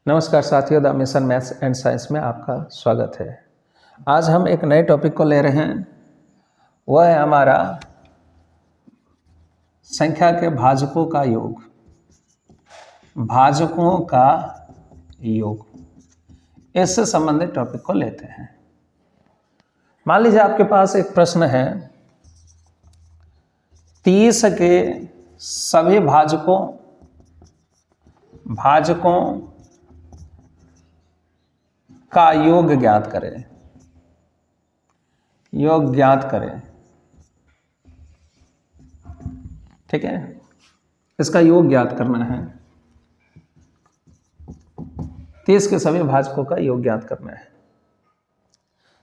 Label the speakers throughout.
Speaker 1: नमस्कार साथियों, the mission maths and science में आपका स्वागत है। आज हम एक नए टॉपिक को ले रहे हैं, वह है हमारा संख्या के भाजकों का योग। भाजकों का योग, इससे संबंधित टॉपिक को लेते हैं। मान लीजिए आपके पास एक प्रश्न है, 30 के सभी भाजकों का योग ज्ञात करें। योग ज्ञात करें, ठीक है। इसका योग ज्ञात करना है। 30 के सभी भाजकों का योग ज्ञात करना है।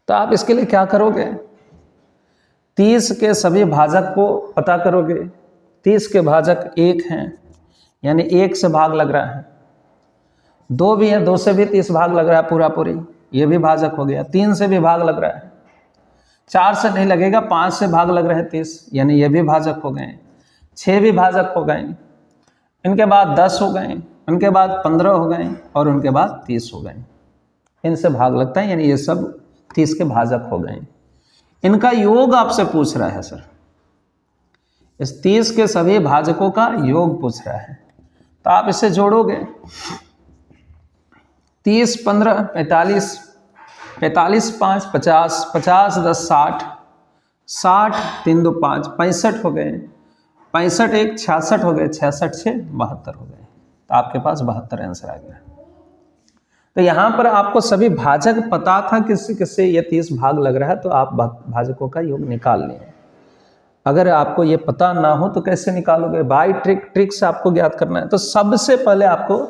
Speaker 1: तो आप इसके लिए क्या करोगे? 30 के सभी भाजक को पता करोगे। 30 के भाजक 1 हैं, यानी 1 से भाग लग रहा है। 2 भी है, 2 से भी 30 भाग लग रहा है पूरा पूरी, ये भी भाजक हो गया। 3 से भी भाग लग रहा है, 4 से नहीं लगेगा, 5 से भाग लग रहे हैं 30, यानी ये भी भाजक हो गए। 6 भी भाजक हो गए, इनके बाद 10 हो गए, उनके बाद 15 हो गए और उनके बाद 30 हो गए। इनसे भाग लगता है, यानी ये सब 30 के भाजक हो गए। इनका योग आपसे पूछ रहा है सर, इस 30 के सभी भाजकों का योग पूछ रहा है। तो आप इसे जोड़ोगे, 30 15 45, 45 5 50, 50 10 60, 60 3 2 5, 65 हो गए, 65 1 66 हो गए, 66 6 72 हो गए। तो आपके पास 72 आंसर आ गया। तो यहाँ पर आपको सभी भाजक पता था किससे किससे ये 30 भाग लग रहा है, तो आप भाजकों का योग निकाल लिए। अगर आपको ये पता ना हो तो कैसे निकालोगे? बाय ट्रिक से आपको ज्ञात करना है। तो सबसे पहले आपको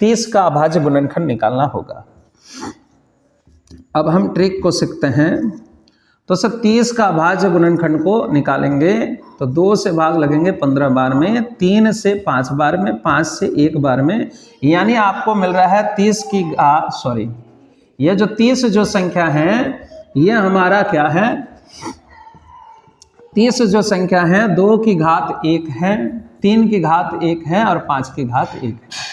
Speaker 1: 30 का अभाज्य गुणनखंड निकालना होगा। अब हम ट्रिक को सीखते हैं। तो सर 30 का अभाज्य गुणनखंड को निकालेंगे तो 2 से भाग लगेंगे 15 बार में, 3 से 5 बार में, 5 से 1 बार में, यानी आपको मिल रहा है 30 की ये जो 30 जो संख्या है, ये हमारा क्या है? 30 जो संख्या है 2 की घात 1 है, 3 की घात 1 है और 5 की घात 1 है।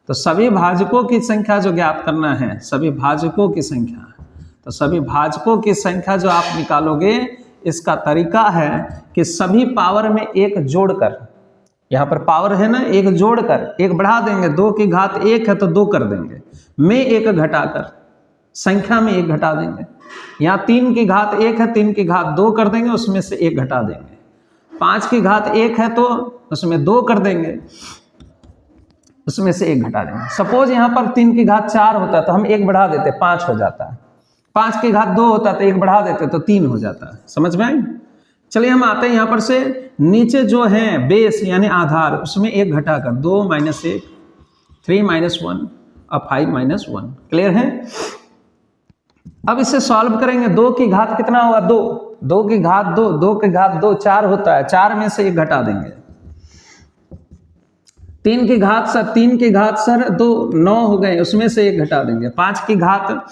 Speaker 1: तो सभी भाजकों की संख्या जो ज्ञात करना है, सभी भाजकों की संख्या, तो सभी भाजकों की संख्या जो आप निकालोगे, इसका तरीका है कि सभी पावर में 1 जोड़कर, यहाँ पर पावर है ना, 1 जोड़कर 1 बढ़ा देंगे। 2 की घात 1 है तो 2 कर देंगे, में 1 घटाकर संख्या में 1 घटा देंगे। यहाँ 3 की घात 1 है, 3 की घात 2 कर देंगे, उसमें से 1 घटा देंगे। 5 की घात 1 है तो उसमें 2 कर देंगे, उसमें से 1 घटा देंगे। सपोज यहाँ पर 3 की घात 4 होता है तो हम 1 बढ़ा देते, 5 हो जाता है। 5 की घात 2 होता है तो 1 बढ़ा देते तो 3 हो जाता है। समझ में आई? चलिए हम आते हैं यहाँ पर से नीचे जो है बेस यानी आधार, उसमें 1 घटाकर 2 - 1, 3 - 1 और 5 - 1। क्लियर है? अब इसे सॉल्व करेंगे। 2 की घात कितना होगा? 2, 2 की घात 2, 2 की घात 2 4 होता है, 4 में से 1 घटा देंगे। 3 की घात सर 3 की घात सर 2 9 हो गए, उसमें से 1 घटा देंगे। 5 की घात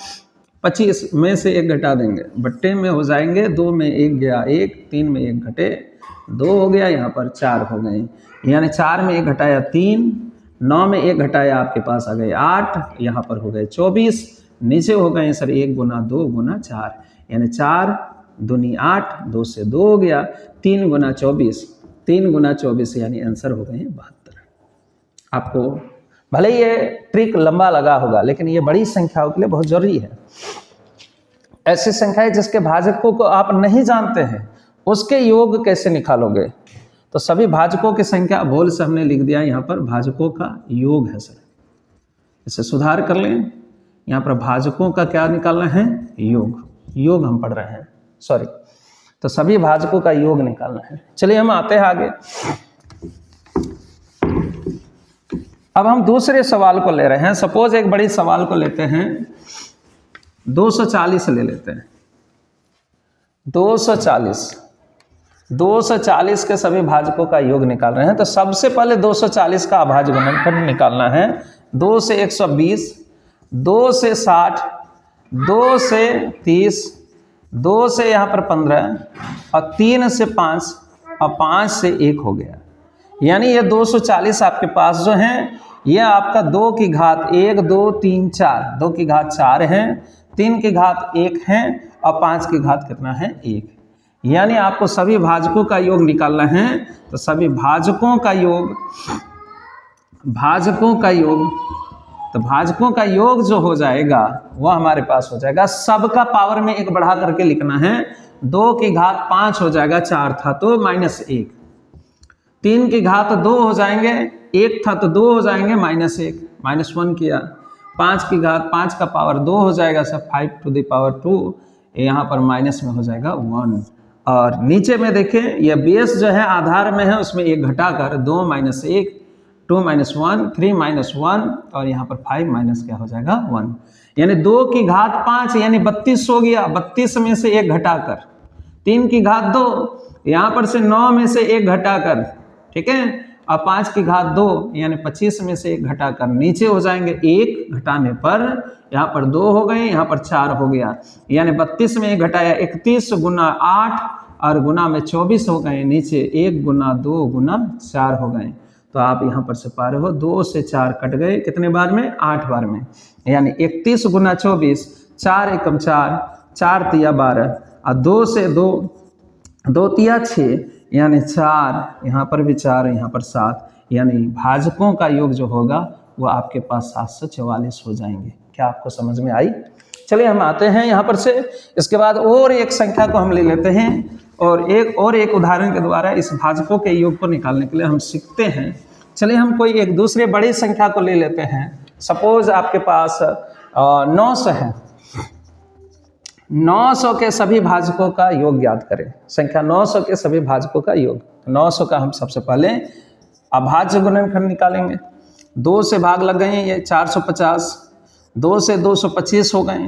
Speaker 1: 25 में से 1 घटा देंगे, बट्टे में हो जाएंगे। 2 में 1 गया 1, 3 में 1 घटे 2 हो गया, यहाँ पर 4 हो गए, यानी 4 में 1 घटाया 3, 9 में 1 घटाया आपके पास आ गए 8, यहाँ पर हो गए 24, नीचे हो गए सर 1 × 2 × 4, यानी 4 दूनी 8, 2 से 2 हो गया, 3 × 24, 3 × 24 यानी आंसर हो गए 72। आपको भले ये ट्रिक लंबा लगा होगा, लेकिन ये बड़ी संख्याओं के लिए बहुत जरूरी है। ऐसी संख्याएं जिसके भाजकों को आप नहीं जानते हैं, उसके योग कैसे निकालोगे? तो सभी भाजकों की संख्या बोल से हमने लिख दिया, यहाँ पर भाजकों का योग है सर, इसे सुधार कर लें। यहाँ पर भाजकों का क्या निकालना है? योग हम पढ़ रहे हैं, सॉरी। तो सभी भाजकों का योग निकालना है। चलिए हम आते हैं आगे। अब हम दूसरे सवाल को ले रहे हैं। सपोज एक बड़ी सवाल को लेते हैं, 240 ले लेते हैं। 240 के सभी भाजकों का योग निकाल रहे हैं। तो सबसे पहले 240 का अभाज्य गुणनखंड निकालना है। 2 से 120, 2 से 60, 2 से 30, 2 से यहाँ पर 15 और 3 से 5 और 5 से 1 हो गया, यानी ये 240 आपके पास जो है, ये आपका 2 की घात 1 2 3 4, 2 की घात 4 है, 3 की घात 1 है और 5 की घात कितना है 1। यानी आपको सभी भाजकों का योग निकालना है। तो सभी भाजकों का योग, तो भाजकों का योग जो हो जाएगा वो हमारे पास हो जाएगा, सबका पावर में 1 बढ़ा करके लिखना है। 2 की घात 5 हो जाएगा, 4 था तो -1, 3 की घात 2 हो जाएंगे, 1 था तो 2 हो जाएंगे, -1 -1 किया। 5 की घात 5 का पावर 2 हो जाएगा सब, 5 टू द पावर 2, यहाँ पर माइनस में हो जाएगा 1। और नीचे में देखें, यह बेस जो है आधार में है, उसमें 1 घटाकर 2 - 1 2 - 1 3 - 1 और यहाँ पर 5 माइनस क्या हो जाएगा 1। यानी 2 की घात 5 यानी 32 हो गया, 32 में से 1 घटाकर, 3 की घात 2 यहाँ पर से 9 में से 1 घटाकर, ठीक है, और 5 की घात 2 यानी 25 में से 1 घटाकर नीचे हो जाएंगे। 1 घटाने पर यहाँ पर 2 हो गए, यहाँ पर 4 हो गया, यानी 32 में 1 घटाया 31 गुना 8 और गुना में 24 हो गए, नीचे 1 गुना 2 गुना 4 हो गए। तो आप यहाँ पर से पा रहे हो 2 से 4 कट गए, कितने बार में 8 बार में, यानी 31 गुना 24, 4 एकम 4, 4 तिया 12 और 2 से 2 तिया 6 यानी 4, यहाँ पर भी 4, यहाँ पर 7, यानी भाजकों का योग जो होगा वो आपके पास 744 हो जाएंगे। क्या आपको समझ में आई? चलिए हम आते हैं यहाँ पर से, इसके बाद और एक संख्या को हम ले लेते हैं और एक उदाहरण के द्वारा इस भाजकों के योग को निकालने के लिए हम सीखते हैं। चलिए हम कोई एक दूसरे बड़ी संख्या को ले लेते हैं। सपोज आपके पास 900 है, 900 के सभी भाजकों का योग ज्ञात करें। संख्या 900 के सभी भाजकों का योग। 900 का हम सबसे पहले अभाज्य गुणनखंड निकालेंगे। 2 से भाग लग गए, ये 450, 2 से 225 हो गए,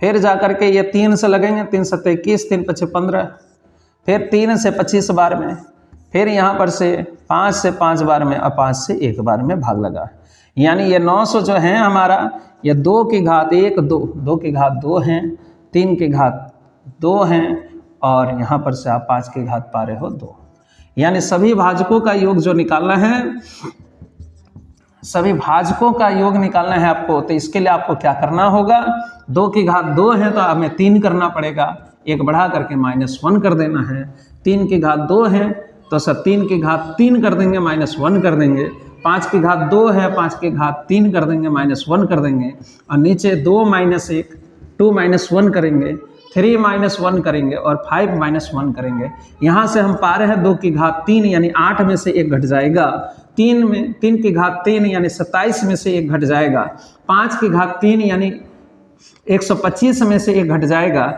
Speaker 1: फिर जा कर के ये 3 से लगेंगे, 3 × 7 = 21, 3 × 5 = 15, फिर 3 से 25 बार में, फिर यहाँ पर से 5 से 5 बार में और 5 से 1 बार में भाग लगा। यानी ये 900 जो है हमारा, ये 2 की घात 1 2, 2 की घात 2 हैं, 3 की घात 2 हैं और यहाँ पर से आप 5 की घात पा रहे हो 2। यानी सभी भाजकों का योग जो निकालना है, सभी भाजकों का योग निकालना है आपको। तो इसके लिए आपको क्या करना होगा, 2 की घात 2 है तो हमें 3 करना पड़ेगा, 1 बढ़ा करके -1 कर देना है। 3 की घात 2 है तो सर 3 की घात 3 कर देंगे, -1 कर देंगे। 5 की घात 2 है, 5 की घात 3 कर देंगे, -1 कर देंगे। और नीचे 2 - 1 2 - 1 करेंगे, 3 - 1 करेंगे और 5 - 1 करेंगे। यहाँ से हम पा रहे हैं 2 की घात 3 यानी 8 में से 1 घट जाएगा। 3 की घात 3 यानी 27 में से 1 घट जाएगा। 5 की घात 3 यानी 125 में से 1 घट जाएगा।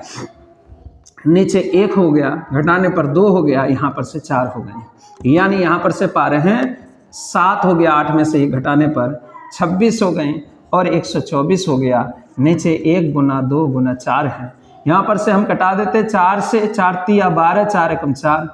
Speaker 1: नीचे 1 हो गया, घटाने पर 2 हो गया, यहाँ पर से 4 हो गए। यानी यहाँ पर से पा रहे हैं 7 हो गया, 8 में से 1 घटाने पर 26 हो गए और 124 हो गया। नीचे 1 गुना 2 गुना 4 है, यहाँ पर से हम कटा देते 4 से, 4 तिया 12, 4 एकम 4,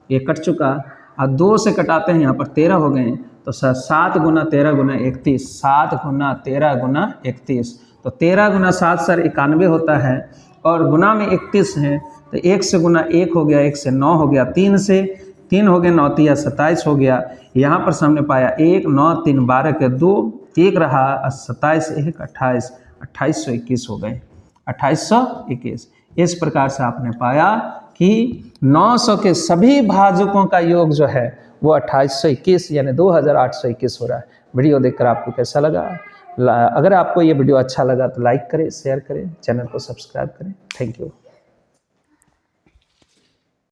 Speaker 1: ये कट चुका। और 2 से कटाते हैं, यहाँ पर 13 हो गए। तो सर 7 गुना 13 गुना 31, 7 गुना 13 गुना 31, तो 13 गुना 7 सर 91 होता है और गुना में 31 है तो 1 से गुना 1 हो गया, 1 से 9 हो गया, 3 से 3 हो गया, 9 तिया 27 हो गया। यहाँ पर सामने पाया 1 9 3 12 के 2 1 रहा, 27 1 28, 2821 हो गए, 2821। इस प्रकार से आपने पाया कि 900 के सभी भाजकों का योग जो है वो 2821 यानी 2821 हो रहा है। वीडियो देखकर आपको कैसा लगा? अगर आपको ये वीडियो अच्छा लगा तो लाइक करें, शेयर करें, चैनल को सब्सक्राइब करें। Thank you.